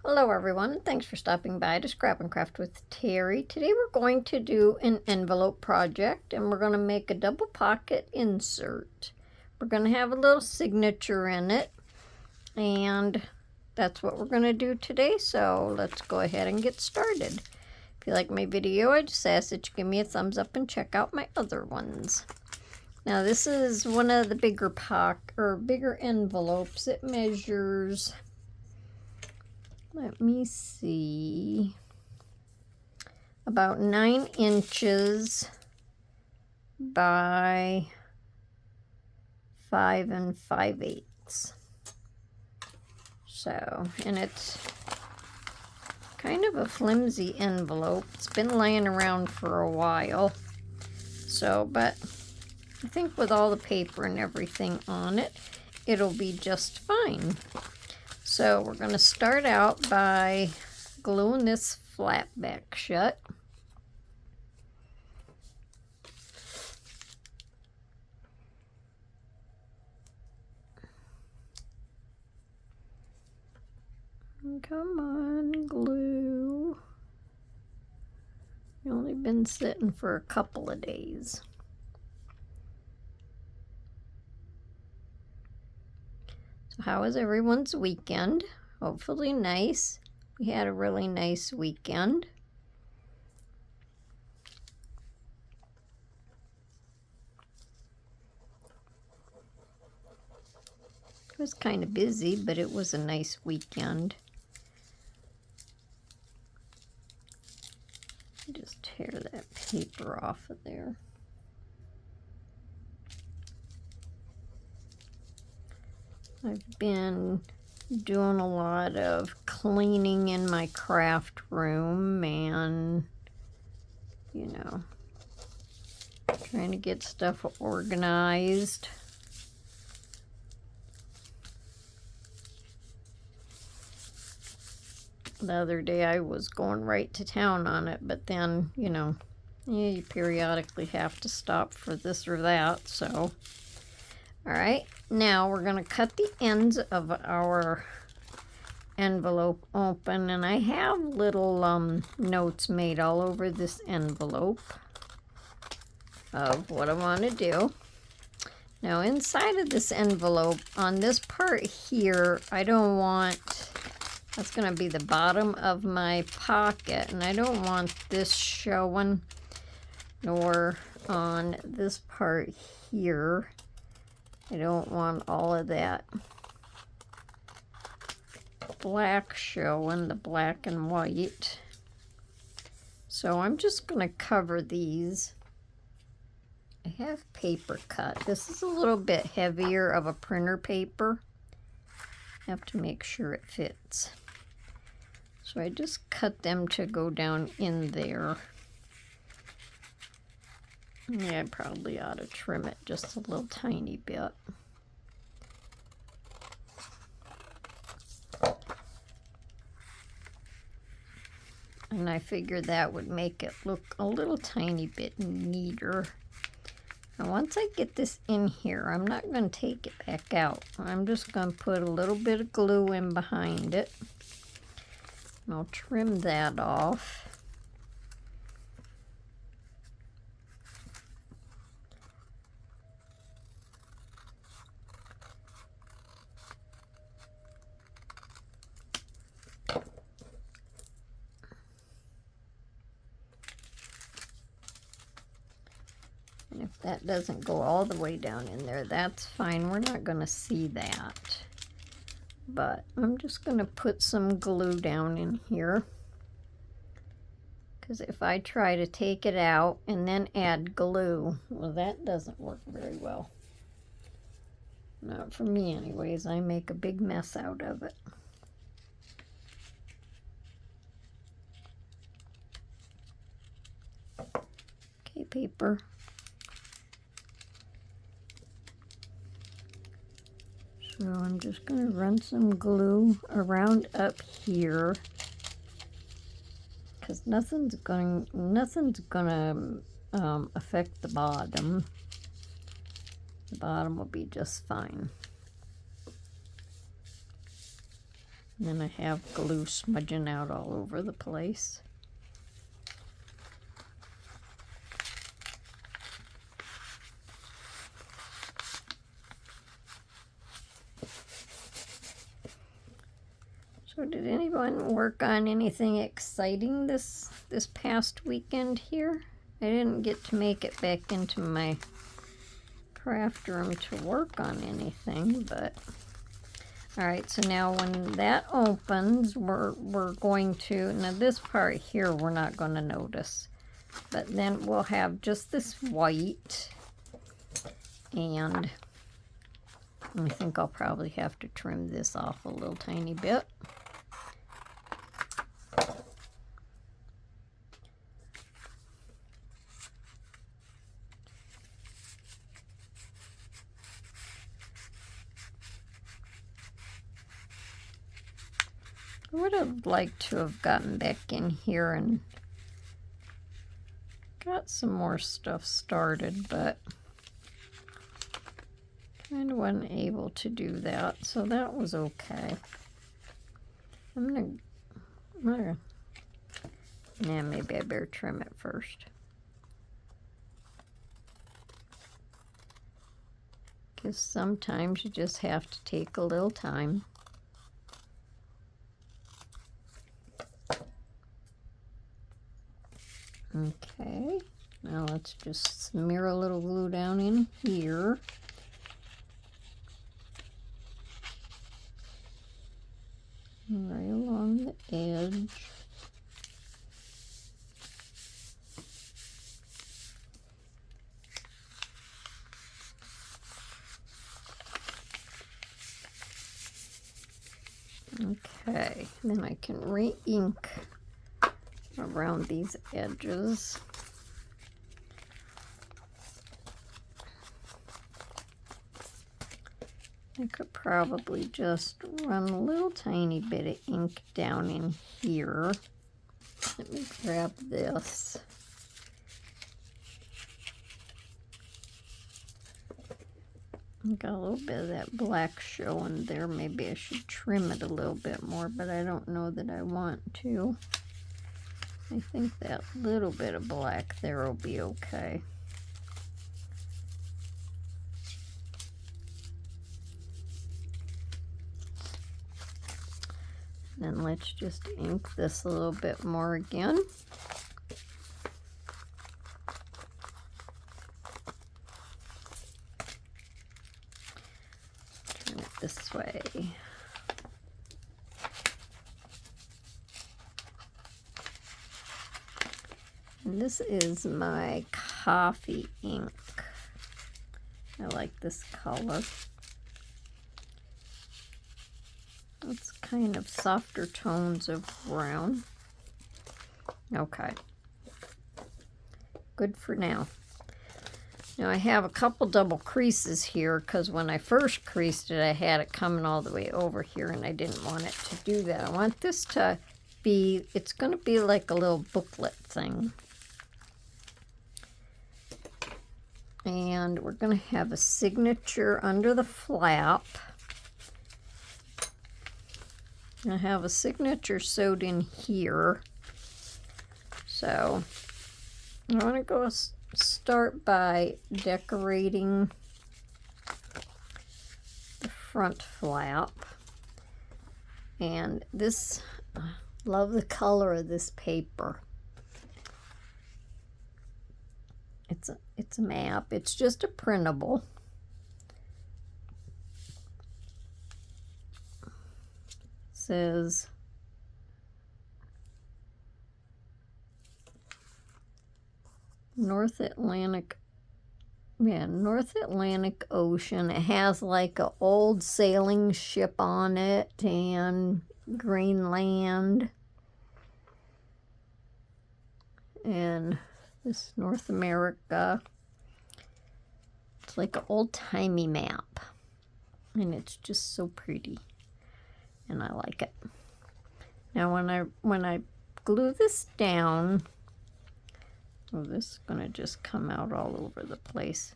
Hello everyone, thanks for stopping by to Scrap and Craft with Terry. Today we're going to do an envelope project and we're going to make a double pocket insert. We're going to have a little signature in it and that's what we're going to do today, so let's go ahead and get started. If you like my video, I just ask that you give me a thumbs up and check out my other ones. Now this is one of the bigger envelopes. It measures, let me see, about 9 inches by 5 5/8. So, and it's kind of a flimsy envelope. It's been laying around for a while. So, but I think with all the paper and everything on it, it'll be just fine. So we're going to start out by gluing this flap back shut. Come on, glue. You've only been sitting for a couple of days. So how was everyone's weekend? Hopefully nice. We had a really nice weekend. It was kind of busy, but it was a nice weekend. Just tear that paper off of there. I've been doing a lot of cleaning in my craft room and, you know, trying to get stuff organized. The other day I was going right to town on it, but then, you know, you periodically have to stop for this or that, so. All right, now we're going to cut the ends of our envelope open, and I have little notes made all over this envelope of what I want to do. Now inside of this envelope, on this part here, I don't want, that's going to be the bottom of my pocket, and I don't want this showing, nor on this part here. I don't want all of that black showing, the black and white. So I'm just going to cover these. I have paper cut. This is a little bit heavier of a printer paper. I have to make sure it fits. So I just cut them to go down in there. Yeah, I probably ought to trim it just a little tiny bit. And I figured that would make it look a little tiny bit neater. Now once I get this in here, I'm not going to take it back out. I'm just going to put a little bit of glue in behind it. And I'll trim that off. And if that doesn't go all the way down in there, that's fine. We're not going to see that. But I'm just going to put some glue down in here. Because if I try to take it out and then add glue, well, that doesn't work very well. Not for me anyways. I make a big mess out of it. Okay, paper. So I'm just going to run some glue around up here, because nothing's going to affect the bottom. The bottom will be just fine. And then I have glue smudging out all over the place. So did anyone work on anything exciting this past weekend here? I didn't get to make it back into my craft room to work on anything, but all right, so now when that opens, we're going to, now this part here we're not going to notice, but then we'll have just this white, and I think I'll probably have to trim this off a little tiny bit. I would have liked to have gotten back in here and got some more stuff started, but kind of wasn't able to do that, so that was okay. Nah, maybe I better trim it first. Because sometimes you just have to take a little time. Okay, now let's just smear a little glue down in here. Right along the edge. Okay, then I can re-ink around these edges. I could probably just run a little tiny bit of ink down in here. Let me grab this. Got a little bit of that black showing there. Maybe I should trim it a little bit more, but I don't know that I want to. I think that little bit of black there will be okay. Then let's just ink this a little bit more again. Turn it this way. And this is my coffee ink. I like this color. It's kind of softer tones of brown. Okay. Good for now. Now I have a couple double creases here because when I first creased it, I had it coming all the way over here and I didn't want it to do that. I want this to be, it's going to be like a little booklet thing. And we're going to have a signature under the flap. I have a signature sewed in here. So I want to go start by decorating the front flap. And this, love the color of this paper. It's a map. It's just a printable. It says North Atlantic Ocean. It has like an old sailing ship on it and Greenland and this North America. It's like an old-timey map and it's just so pretty and I like it. Now when I glue this down, oh, this is going to just come out all over the place.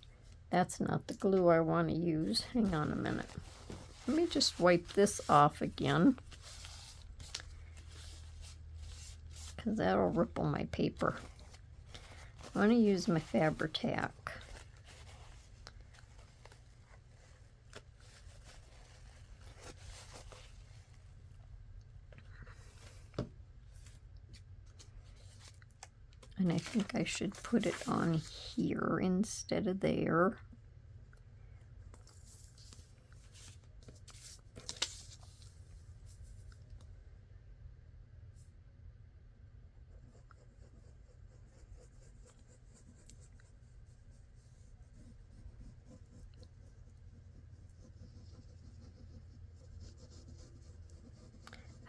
That's not the glue I want to use. Hang on a minute. Let me just wipe this off again. because that'll ripple my paper. I want to use my Fabri-Tac. And I think I should put it on here instead of there.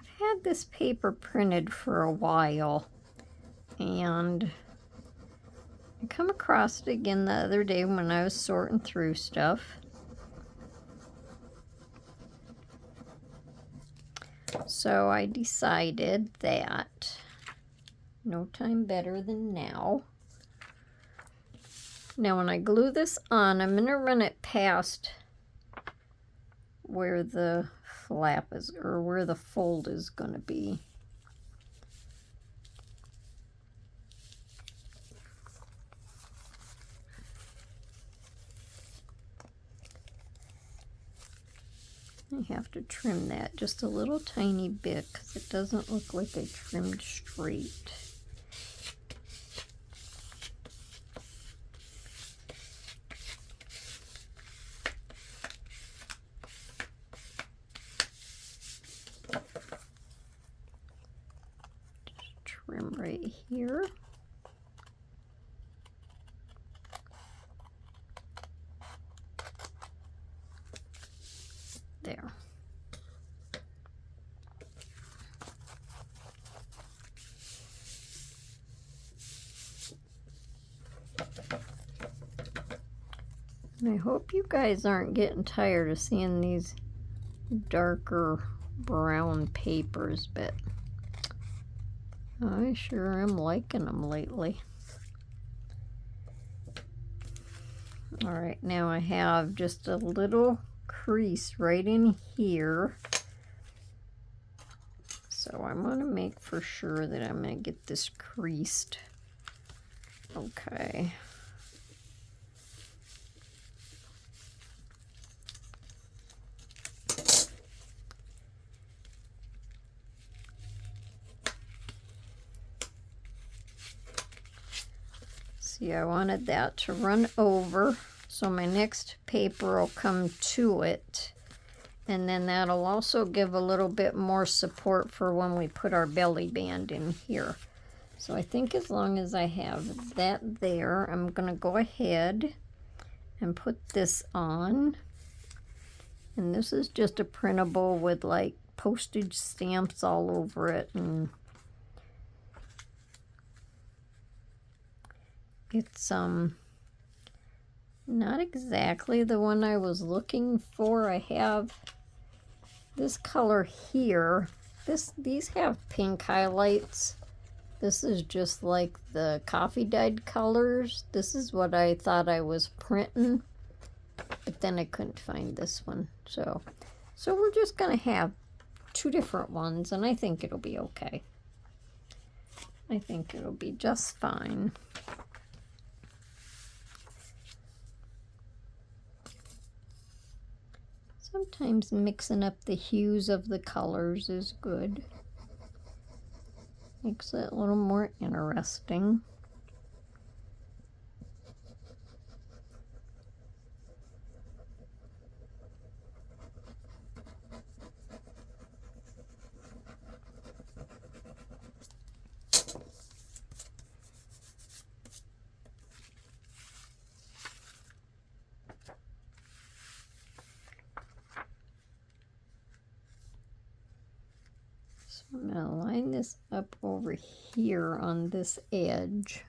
I've had this paper printed for a while, and I come across it again the other day when I was sorting through stuff. So I decided that no time better than now. Now when I glue this on, I'm going to run it past where the flap is, or where the fold is going to be. I have to trim that just a little tiny bit because it doesn't look like I trimmed straight. Just trim right here. There. And I hope you guys aren't getting tired of seeing these darker brown papers, but I sure am liking them lately. All right, now I have just a little crease right in here. So I'm going to make for sure that I'm going to get this creased. Okay. See, I wanted that to run over, so my next paper will come to it. And then that'll also give a little bit more support for when we put our belly band in here. So I think as long as I have that there, I'm going to go ahead and put this on. And this is just a printable with like postage stamps all over it. And it's not exactly the one I was looking for. I have this color here. These have pink highlights. This is just like the coffee dyed colors. This is what I thought I was printing, but then I couldn't find this one. So we're just gonna have two different ones, and I think it'll be okay. I think it'll be just fine. Sometimes mixing up the hues of the colors is good. Makes it a little more interesting. I'm going to line this up over here on this edge.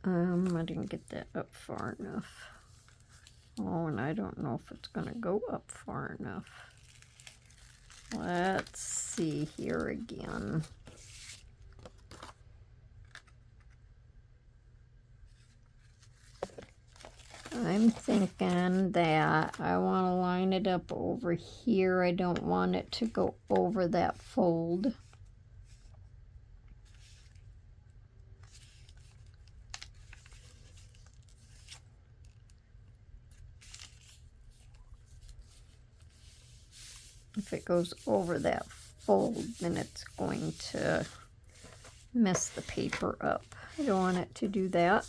I didn't get that up far enough. Oh, and I don't know if it's going to go up far enough. Let's see here again. I'm thinking that I want to line it up over here. I don't want it to go over that fold. If it goes over that fold, then it's going to mess the paper up. I don't want it to do that.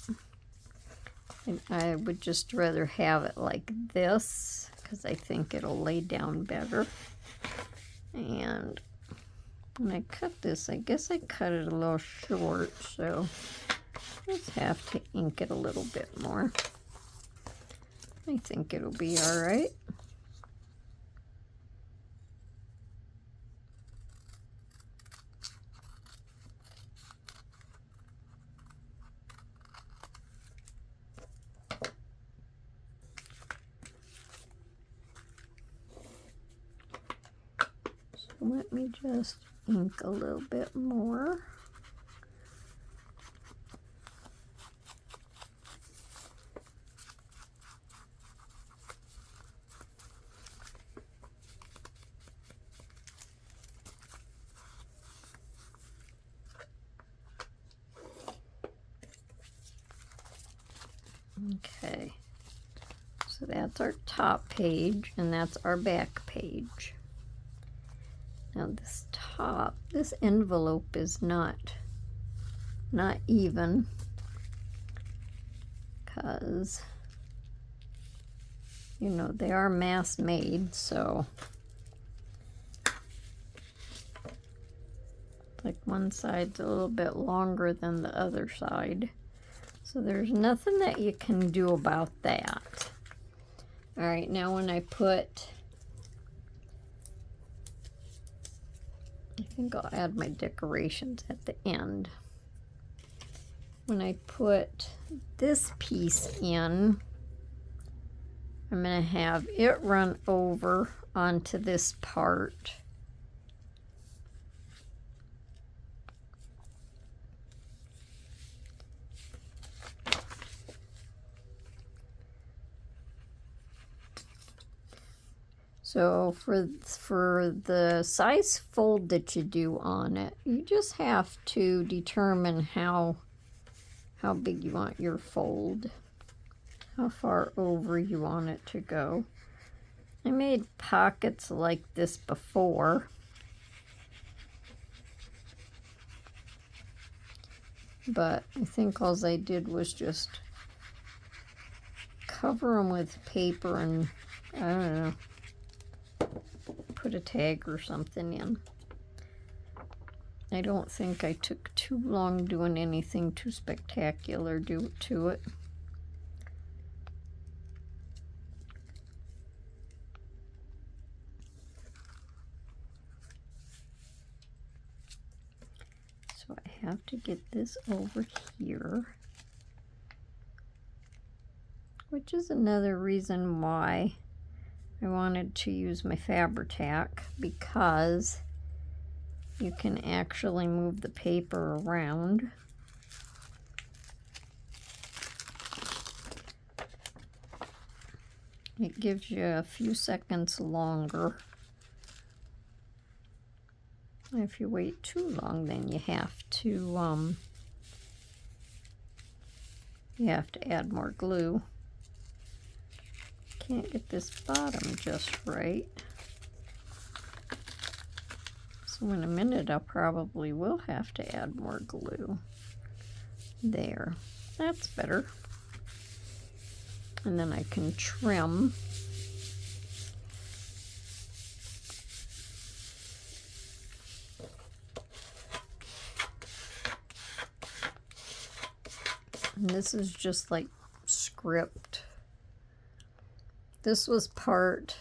And I would just rather have it like this because I think it'll lay down better. And when I cut this, I guess I cut it a little short, so just have to ink it a little bit more. I think it'll be all right. Let me just ink a little bit more. Okay, so that's our top page and that's our back page. Now this envelope is not even because, you know, they are mass made, so like one side's a little bit longer than the other side. So there's nothing that you can do about that. All right, now when I put, I think I'll add my decorations at the end. When I put this piece in, I'm going to have it run over onto this part. So for the size fold that you do on it, you just have to determine how big you want your fold, how far over you want it to go. I made pockets like this before. But I think all I did was just cover them with paper and, I don't know, put a tag or something in. I don't think I took too long doing anything too spectacular to it. So I have to get this over here, which is another reason why I wanted to use my Fabri-Tac, because you can actually move the paper around. It gives you a few seconds longer. If you wait too long, then you have to add more glue. Can't get this bottom just right. So in a minute, I probably will have to add more glue. There, that's better. And then I can trim. And this is just like script. This part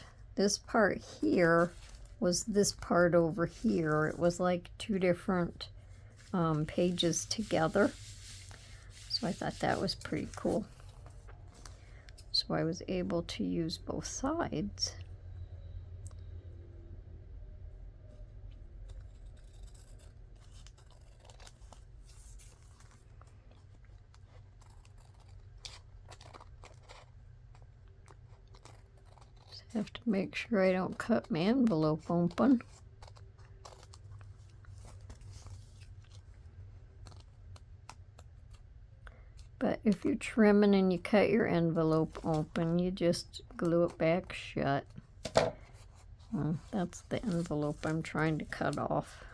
here was this part over here. It was like two different pages together. So I thought that was pretty cool. So I was able to use both sides. Have to make sure I don't cut my envelope open. But if you're trimming and you cut your envelope open, you just glue it back shut. Well, that's the envelope I'm trying to cut off.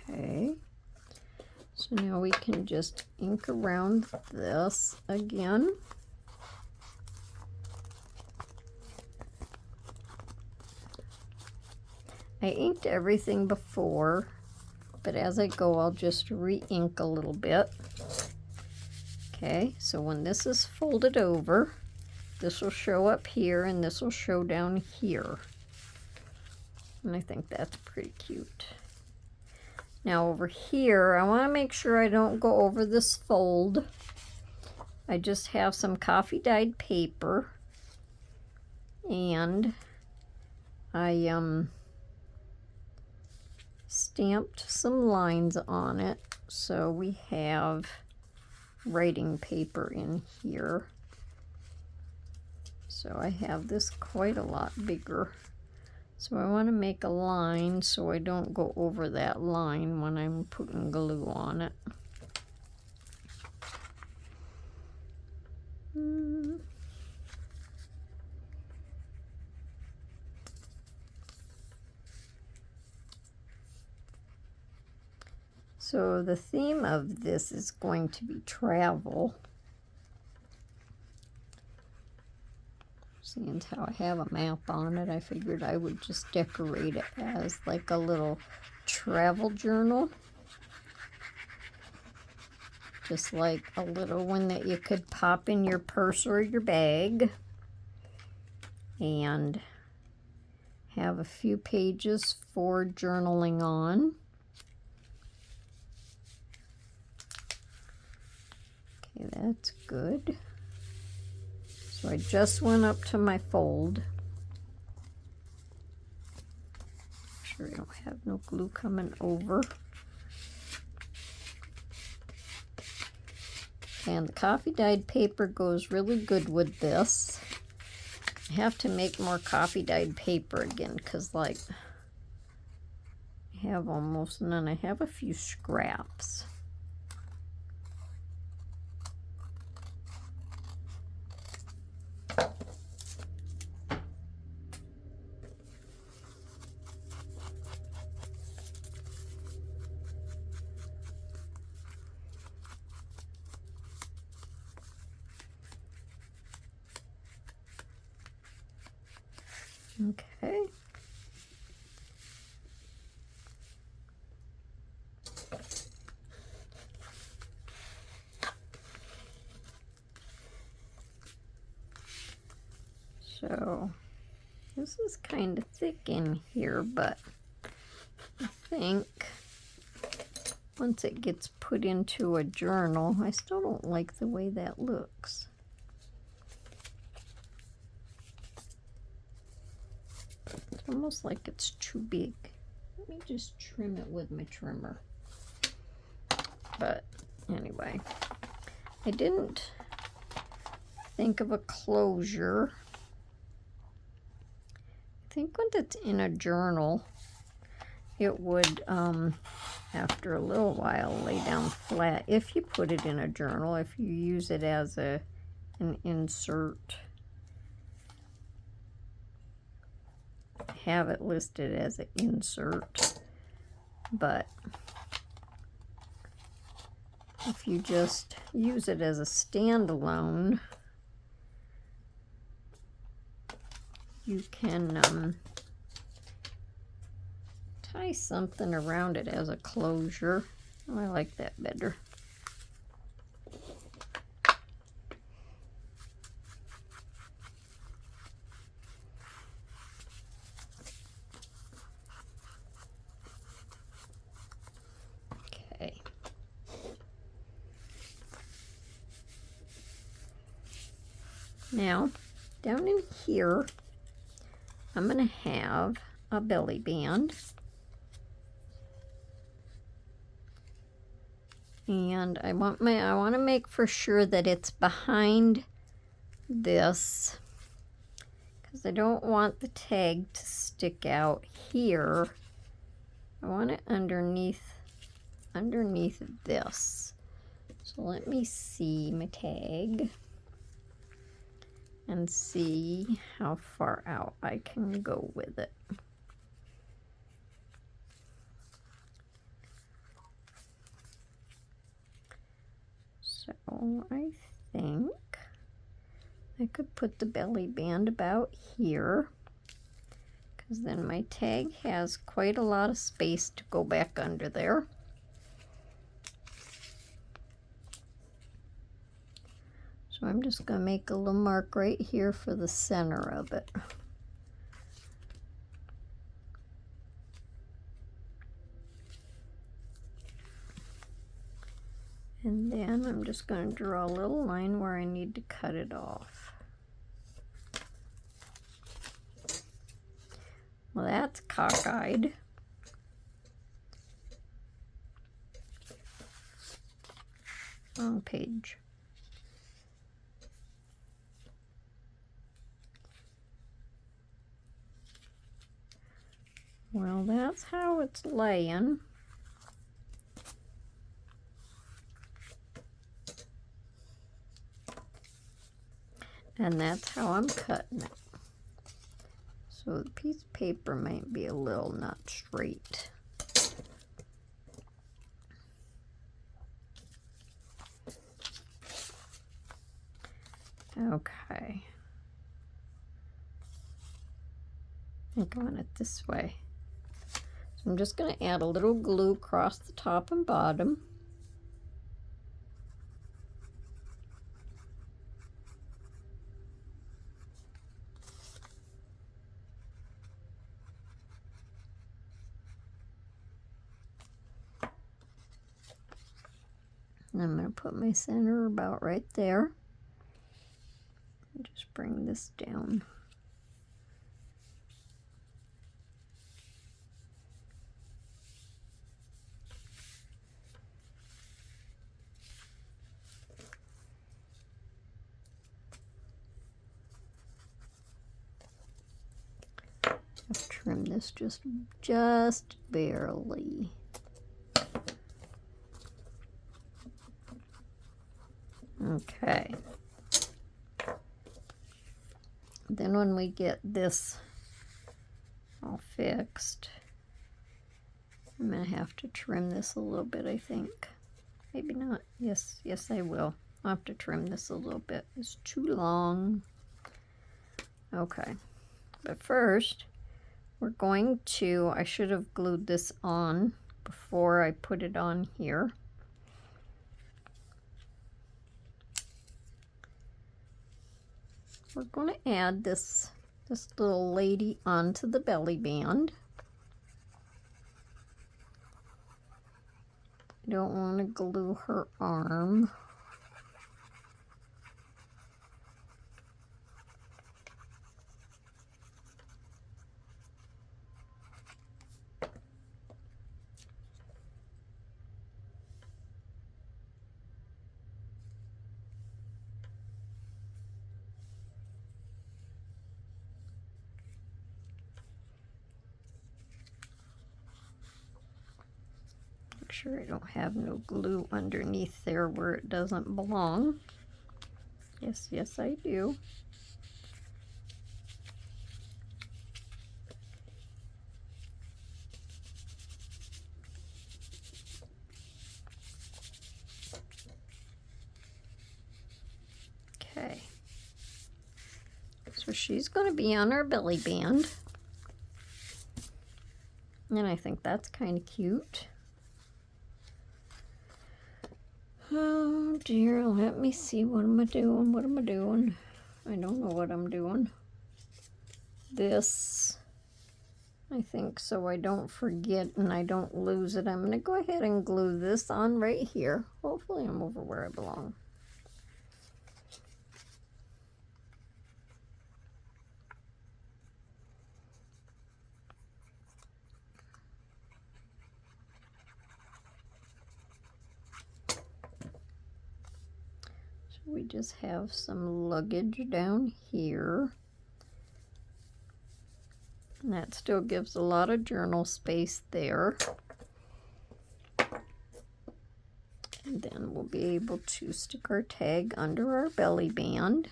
Okay. So now we can just ink around this again. I inked everything before, but as I go, I'll just re-ink a little bit. Okay, so when this is folded over, this will show up here and this will show down here. And I think that's pretty cute. Now over here, I want to make sure I don't go over this fold. I just have some coffee dyed paper and I stamped some lines on it, so we have writing paper in here. So I have this quite a lot bigger. So I want to make a line so I don't go over that line when I'm putting glue on it. So the theme of this is going to be travel. Seeing how I have a map on it, I figured I would just decorate it as like a little travel journal. Just like a little one that you could pop in your purse or your bag. And have a few pages for journaling on. Okay, that's good. So I just went up to my fold. Make sure I don't have no glue coming over. And the coffee dyed paper goes really good with this. I have to make more coffee dyed paper again because like I have almost none. I have a few scraps. Okay. So this is kind of thick in here, but I think once it gets put into a journal, I still don't like the way that looks. It's almost like it's too big. Let me just trim it with my trimmer. But anyway, I didn't think of a closure. I think when it's in a journal, it would, after a little while, lay down flat. If you put it in a journal, if you use it as an insert, have it listed as an insert. But if you just use it as a standalone, you can tie something around it as a closure. Oh, I like that better. Okay. Now, down in here, I'm going to have a belly band. And I want to make for sure that it's behind this because I don't want the tag to stick out here. I want it underneath this. So let me see my tag and see how far out I can go with it. So I think I could put the belly band about here, because then my tag has quite a lot of space to go back under there. So I'm just going to make a little mark right here for the center of it. And then I'm just going to draw a little line where I need to cut it off. Well, that's cockeyed. Wrong page. Well, that's how it's laying. And that's how I'm cutting it. So the piece of paper might be a little not straight. Okay. I think I want it this way. So I'm just going to add a little glue across the top and bottom. And I'm going to put my center about right there. And just bring this down. I'll trim this just barely. Okay. Then when we get this all fixed, I'm going to have to trim this a little bit, I think. Maybe not. Yes, I will. I'll have to trim this a little bit. It's too long. Okay. But first, we're going to, I should have glued this on before I put it on here. We're going to add this little lady onto the belly band. I don't want to glue her arm. Make sure I don't have no glue underneath there where it doesn't belong. Yes, I do. Okay. So she's going to be on our belly band. And I think that's kind of cute. Oh dear, let me see. What am I doing? I don't know what I'm doing. This, I think, so I don't forget and I don't lose it. I'm going to go ahead and glue this on right here. Hopefully I'm over where I belong. we just have some luggage down here. And that still gives a lot of journal space there. And then we'll be able to stick our tag under our belly band.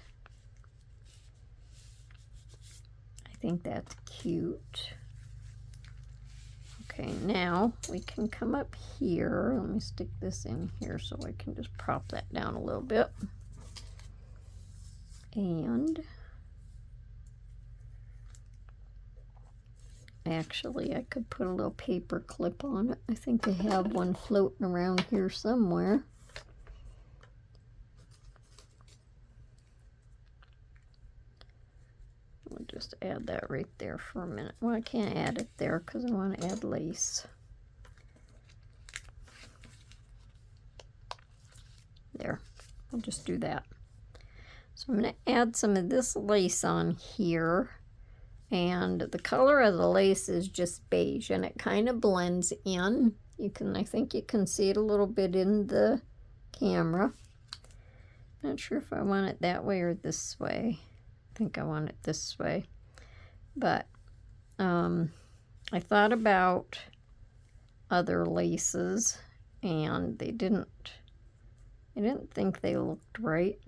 I think that's cute. Okay, now we can come up here. Let me stick this in here so I can just prop that down a little bit. And actually, I could put a little paper clip on it. I think I have one floating around here somewhere. We'll just add that right there for a minute. Well, I can't add it there because I want to add lace. There, I'll just do that. So I'm going to add some of this lace on here. And the color of the lace is just beige, and it kind of blends in. I think you can see it a little bit in the camera. Not sure if I want it that way or this way. I think I want it this way. But I thought about other laces, and I didn't think they looked right.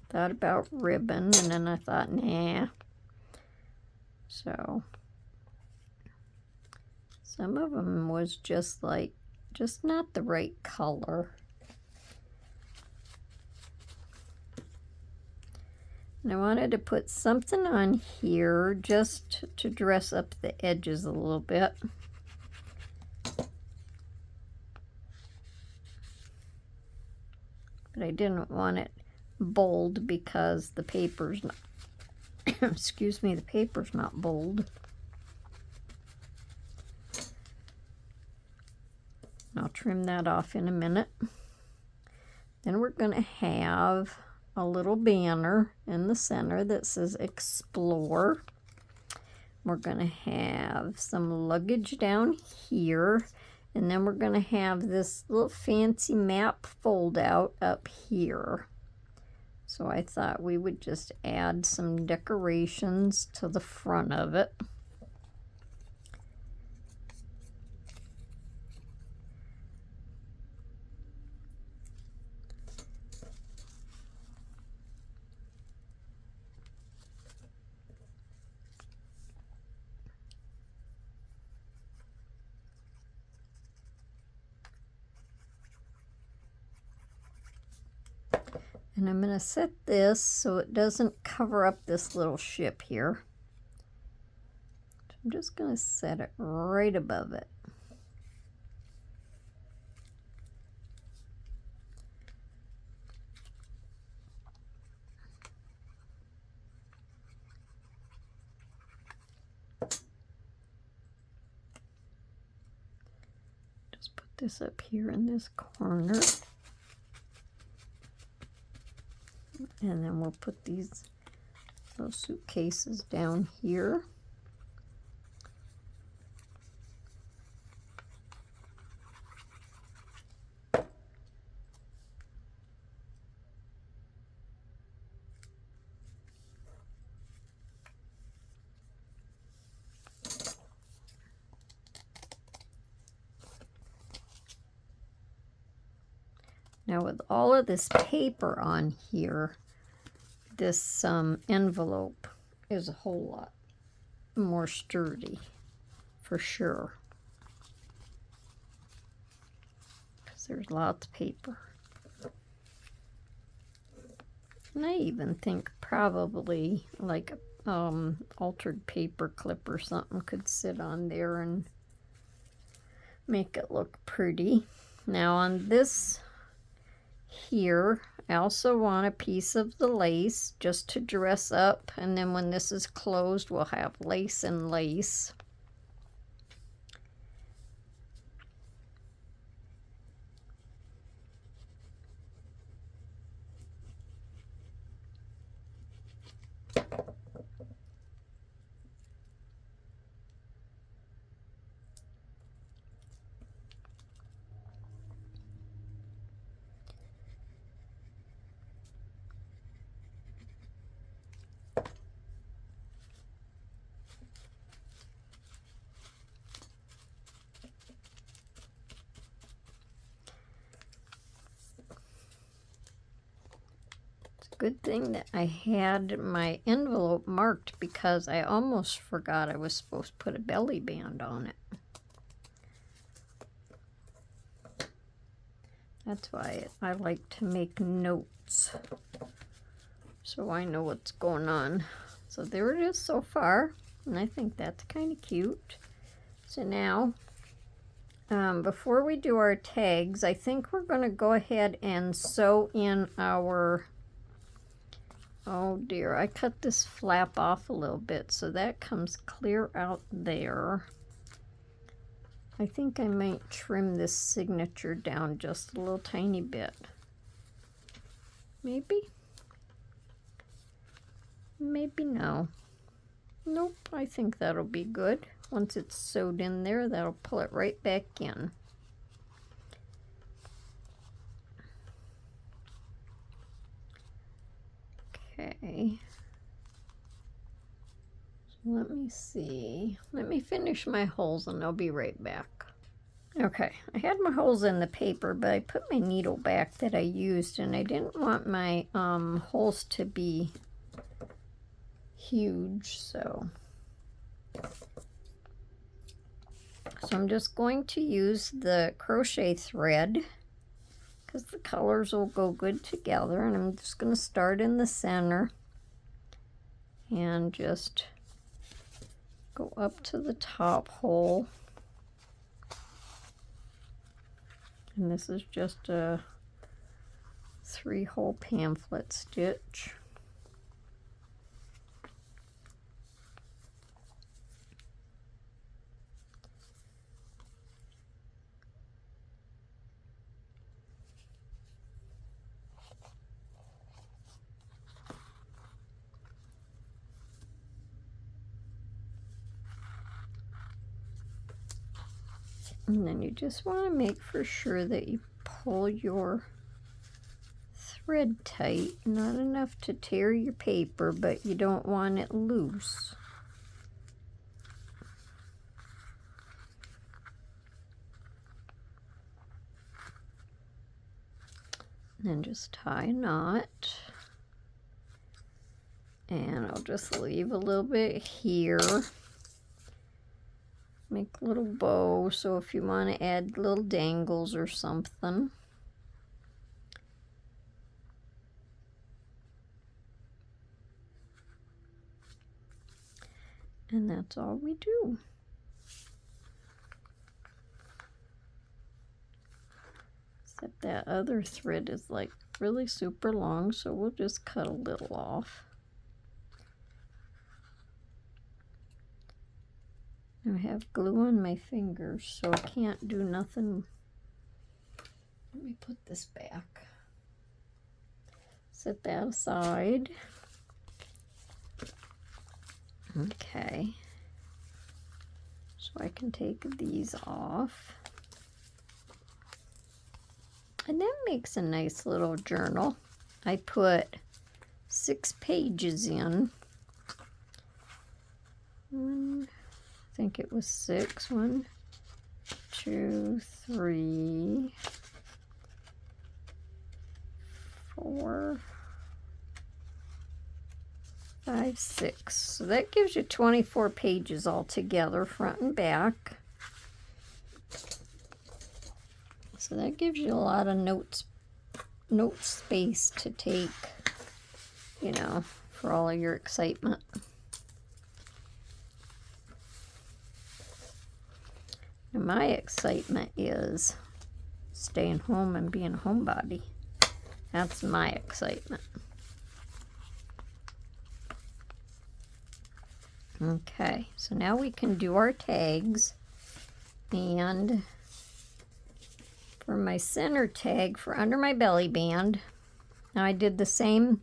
Thought about ribbon, and then I thought, nah. So some of them was just not the right color. And I wanted to put something on here just to dress up the edges a little bit. But I didn't want it bold because the paper's not excuse me, the paper's not bold. I'll trim that off in a minute. Then we're going to have a little banner in the center that says Explore. We're going to have some luggage down here, and then we're going to have this little fancy map fold out up here. So I thought we would just add some decorations to the front of it. And I'm going to set this so it doesn't cover up this little ship here. I'm just going to set it right above it. Just put this up here in this corner. And then we'll put these little suitcases down here. Now with all of this paper on here, this envelope is a whole lot more sturdy, for sure. Because there's lots of paper. And I even think probably like altered paper clip or something could sit on there and make it look pretty. Now on this here, I also want a piece of the lace just to dress up, and then when this is closed we'll have lace and lace. Good thing that I had my envelope marked because I almost forgot I was supposed to put a belly band on it. That's why I like to make notes so I know what's going on. So there it is so far, and I think that's kind of cute. So now, before we do our tags, I think we're going to go ahead and sew in our, oh dear, I cut this flap off a little bit, so that comes clear out there. I think I might trim this signature down just a little tiny bit. Maybe? Maybe no. Nope, I think that'll be good. Once it's sewed in there, that'll pull it right back in. Okay. Let me see. Let me finish my holes and I'll be right back. Okay, I had my holes in the paper, but I put my needle back that I used, and I didn't want my holes to be huge, so I'm just going to use the crochet thread because the colors will go good together, and I'm just going to start in the center and just go up to the top hole. And this is just a 3-hole pamphlet stitch. And then you just want to make for sure that you pull your thread tight, not enough to tear your paper, but you don't want it loose. And then just tie a knot. And I'll just leave a little bit here. Make a little bow, so if you want to add little dangles or something. And that's all we do. Except that other thread is like really super long, so we'll just cut a little off. I have glue on my fingers, so I can't do nothing. Let me put this back. Set that aside. Okay. So I can take these off. And that makes a nice little journal. I put 6 pages in. I think it was 6. 1, 2, 3, 4, 5, 6. So that gives you 24 pages altogether, front and back. So that gives you a lot of note space to take, you know, for all of your excitement. And my excitement is staying home and being a homebody. That's my excitement. Okay, so now we can do our tags. And for my center tag for under my belly band, now I did the same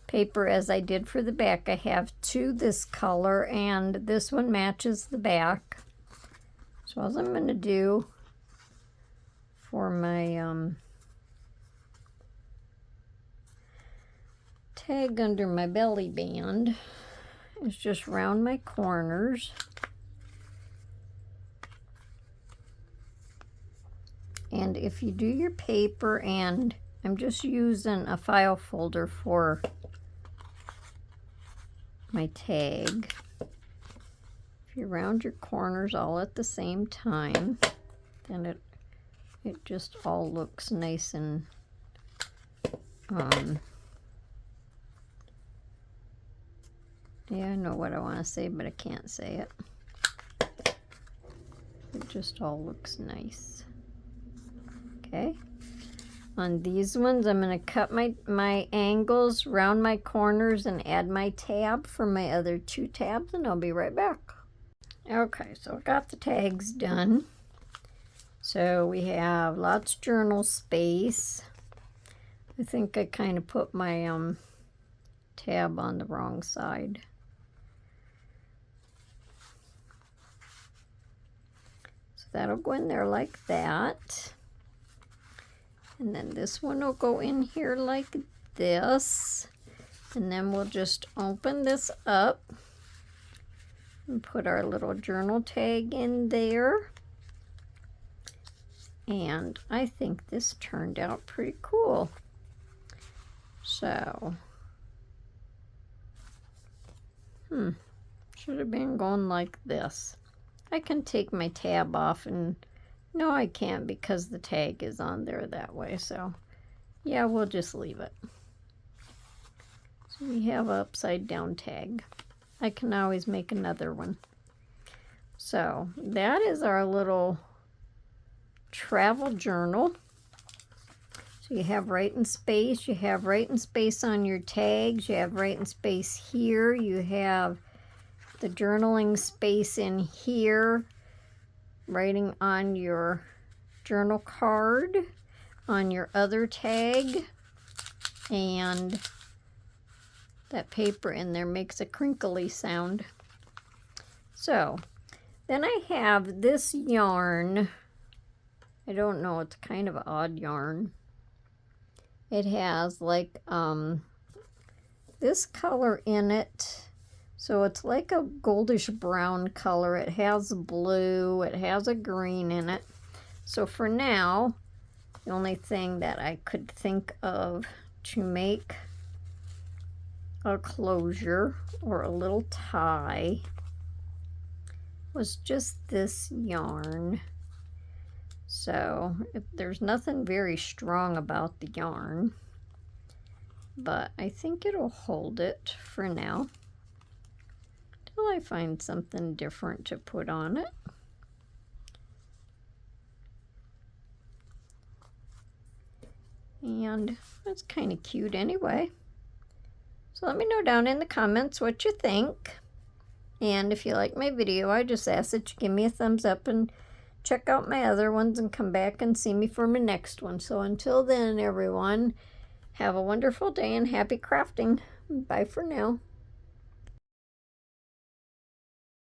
paper as I did for the back. I have 2 this color, and this one matches the back. So all I'm going to do for my tag under my belly band is just round my corners. And if you do your paper and I'm just using a file folder for my tag. If you round your corners all at the same time, then it just all looks nice and yeah, I know what I want to say, but I can't say it. It just all looks nice. Okay. On these ones, I'm going to cut my angles, round my corners, and add my tab for my other 2 tabs, and I'll be right back. Okay, so I got the tags done. So we have lots of journal space. I think I kind of put my tab on the wrong side. So that'll go in there like that. And then this one will go in here like this. And then we'll just open this up and put our little journal tag in there. And I think this turned out pretty cool. So, should have been going like this. I can take my tab off, and no, I can't because the tag is on there that way. So, yeah, we'll just leave it. So we have an upside down tag. I can always make another one. So that is our little travel journal. So you have writing space, you have writing space on your tags, you have writing space here, you have the journaling space in here, writing on your journal card, on your other tag, and that paper in there makes a crinkly sound. So then I have this yarn. I don't know, it's kind of an odd yarn. It has like this color in it. So it's like a goldish brown color. It has blue, it has a green in it. So for now, the only thing that I could think of to make a closure or a little tie was just this yarn. So there's nothing very strong about the yarn, but I think it'll hold it for now till I find something different to put on it. And that's kind of cute anyway. So let me know down in the comments what you think. And if you like my video, I just ask that you give me a thumbs up and check out my other ones and come back and see me for my next one. So until then, everyone, have a wonderful day and happy crafting. Bye for now.